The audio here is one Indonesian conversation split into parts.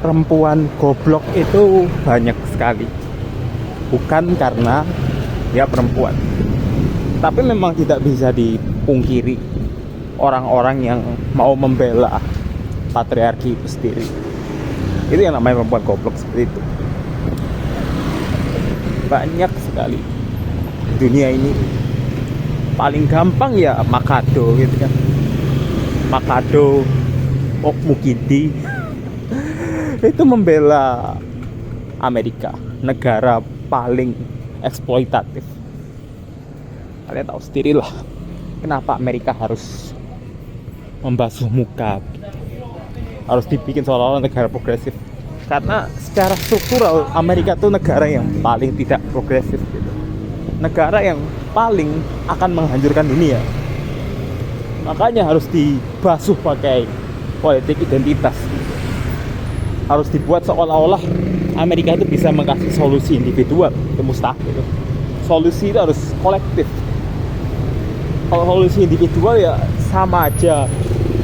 perempuan goblok itu banyak sekali. Bukan karena dia perempuan, tapi memang tidak bisa dipungkiri orang-orang yang mau membela patriarki itu sendiri. Itu yang namanya perempuan goblok seperti itu. Banyak sekali di dunia ini. Paling gampang ya Makado gitu kan. Makado, Mukidi itu membela Amerika, negara paling eksploitatif. Kalian tahu sendiri lah kenapa Amerika harus membasuh muka, harus dibikin seolah-olah negara progresif. Karena secara struktural Amerika itu negara yang paling tidak progresif gitu. Negara yang paling akan menghancurkan dunia. Makanya harus dibasuh pakai politik identitas. Harus dibuat seolah-olah Amerika itu bisa mengasih solusi individual. Itu mustahil. Solusi itu harus kolektif. Kalau solusi individual ya sama aja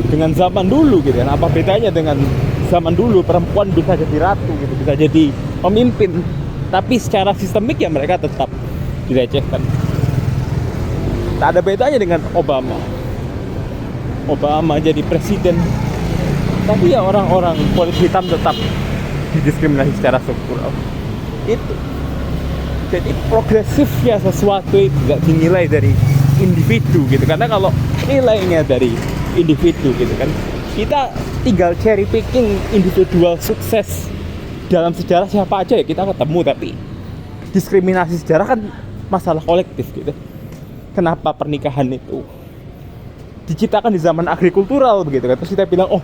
dengan zaman dulu gitu kan. Apa bedanya dengan zaman dulu? Perempuan bisa jadi ratu gitu, bisa jadi pemimpin, tapi secara sistemik ya mereka tetap dilecehkan. Tak ada bedanya dengan Obama jadi presiden, tapi ya orang-orang kulit hitam tetap didiskriminasi secara struktural. Itu jadi progresifnya sesuatu itu tidak dinilai dari individu gitu. Karena kalau nilainya dari individu gitu kan, kita tinggal cherry picking individual sukses dalam sejarah siapa aja ya kita ketemu. Tapi diskriminasi sejarah kan masalah kolektif gitu. Kenapa pernikahan itu diciptakan di zaman agrikultural begitu kan? Terus kita bilang, oh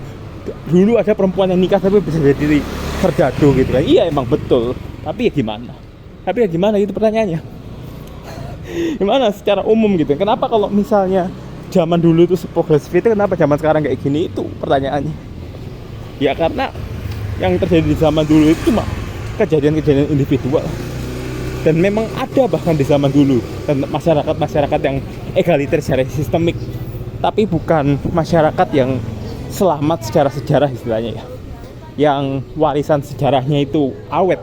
dulu ada perempuan yang nikah tapi bisa jadi serdadu gitu kan? Iya emang betul. Tapi ya gimana gitu pertanyaannya. Gimana secara umum gitu? Kenapa kalau misalnya zaman dulu itu progresif itu, kenapa zaman sekarang kayak gini? Itu pertanyaannya. Ya karena yang terjadi di zaman dulu itu cuma kejadian-kejadian individual. Dan memang ada bahkan di zaman dulu masyarakat yang egaliter secara sistemik, tapi bukan masyarakat yang selamat secara sejarah istilahnya ya, yang warisan sejarahnya itu awet.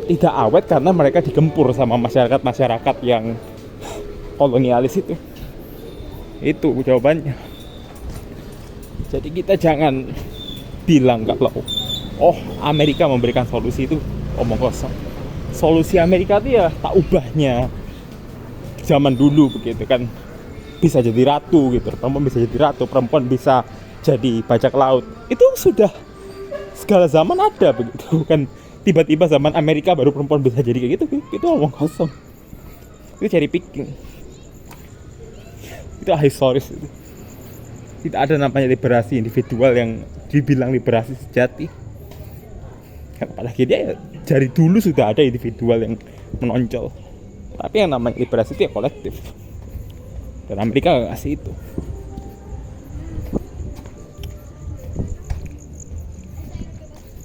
Tidak awet karena mereka digempur sama masyarakat yang kolonialis itu. Itu jawabannya. Jadi kita jangan bilang kalau Amerika memberikan solusi, itu omong kosong. Solusi Amerika itu ya tak ubahnya zaman dulu begitu kan. Bisa jadi ratu gitu, perempuan bisa jadi ratu, perempuan bisa jadi bajak laut. Itu sudah segala zaman ada begitu. Bukan tiba-tiba zaman Amerika baru perempuan bisa jadi kayak gitu. Itu omong kosong. Itu cherry picking. Itu historis itu. Tidak ada namanya liberasi individual yang dibilang liberasi sejati. Apalagi dia ya, dari dulu sudah ada individual yang menonjol. Tapi yang namanya liberasi itu ya kolektif. Dan Amerika gak kasih itu.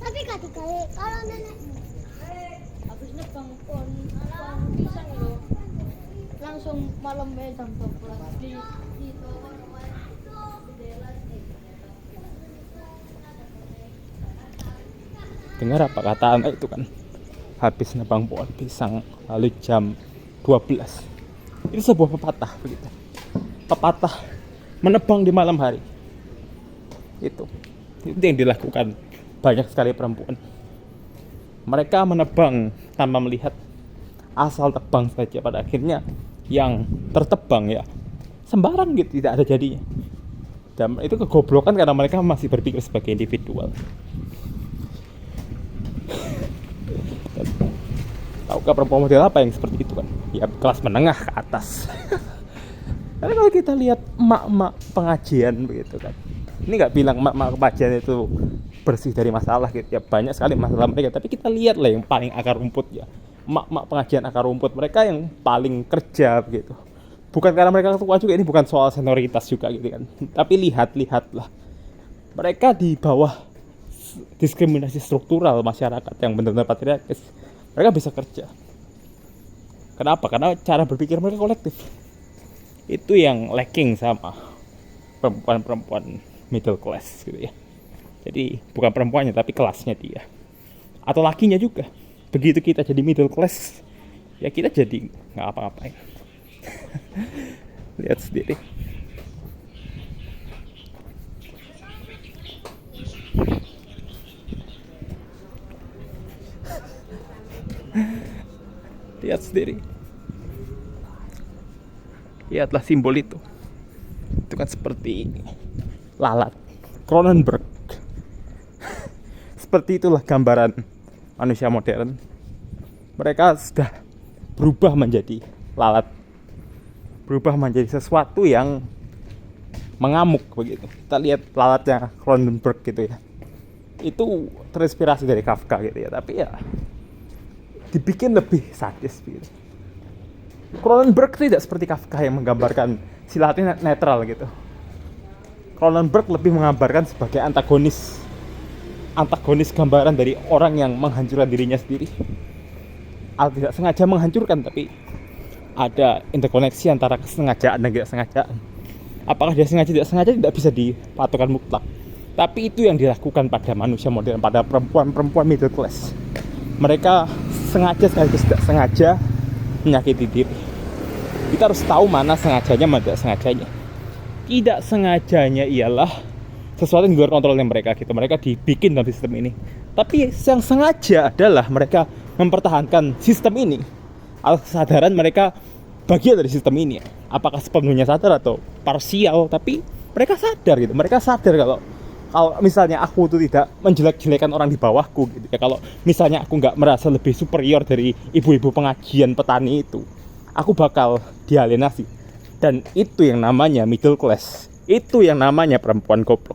Tapi ketika kalau nenek habisnya bangkon pisang itu langsung malam jam 12 di Dengar apa kata anak itu kan, habis nebang pohon pisang lalu jam 12. Itu sebuah pepatah begitu. Pepatah menebang di malam hari. Itu yang dilakukan banyak sekali perempuan. Mereka menebang tanpa melihat, asal tebang saja. Pada akhirnya yang tertebang ya sembarang gitu, tidak ada jadinya. Dan itu kegoblokan karena mereka masih berpikir sebagai individual. Tahukah perempuan model apa yang seperti itu kan? Ya kelas menengah ke atas. Karena kalau kita lihat emak-emak pengajian begitu kan, ini nggak bilang emak-emak pengajian itu bersih dari masalah gitu ya, banyak sekali masalah mereka. Tapi kita lihat lah yang paling akar rumput ya, emak-emak pengajian akar rumput, mereka yang paling kerja begitu. Bukan karena mereka tua juga, ini bukan soal senioritas juga gitu kan. Tapi lihatlah, mereka di bawah diskriminasi struktural masyarakat yang benar-benar patriarkis, mereka bisa kerja. Kenapa? Karena cara berpikir mereka kolektif. Itu yang lacking sama perempuan-perempuan middle class gitu ya. Jadi bukan perempuannya tapi kelasnya dia. Atau lakinya juga. Begitu kita jadi middle class, ya kita jadi nggak apa-apain. Lihat sendiri. Lihat sendiri. Lihatlah simbol itu. Itu kan seperti lalat. Cronenberg. Seperti itulah gambaran manusia modern. Mereka sudah berubah menjadi lalat. Berubah menjadi sesuatu yang mengamuk begitu. Kita lihat lalatnya Cronenberg gitu ya. Itu terinspirasi dari Kafka gitu ya. Tapi ya dibikin lebih sadis gitu. Cronenberg tidak seperti Kafka yang menggambarkan silatnya netral gitu. Cronenberg lebih menggambarkan sebagai antagonis gambaran dari orang yang menghancurkan dirinya sendiri. Tidak sengaja menghancurkan, tapi ada interkoneksi antara kesengajaan dan tidak sengajaan. Apakah dia sengaja tidak sengaja tidak bisa dipatokan mutlak. Tapi itu yang dilakukan pada manusia modern, pada perempuan middle class. Mereka sengaja sekaligus tidak sengaja menyakiti diri. Kita harus tahu mana sengajanya, mana tidak sengajanya. Tidak sengajanya ialah sesuatu yang di luar kontrolnya mereka gitu. Mereka dibikin dalam sistem ini. Tapi yang sengaja adalah mereka mempertahankan sistem ini. Kesadaran mereka bagian dari sistem ini. Apakah sepenuhnya sadar atau parsial, tapi mereka sadar gitu. Mereka sadar kalau misalnya aku tuh tidak menjelek-jelekan orang di bawahku gitu ya. Kalau misalnya aku nggak merasa lebih superior dari ibu-ibu pengajian petani itu, aku bakal dialienasi. Dan itu yang namanya middle class. Itu yang namanya perempuan goblok.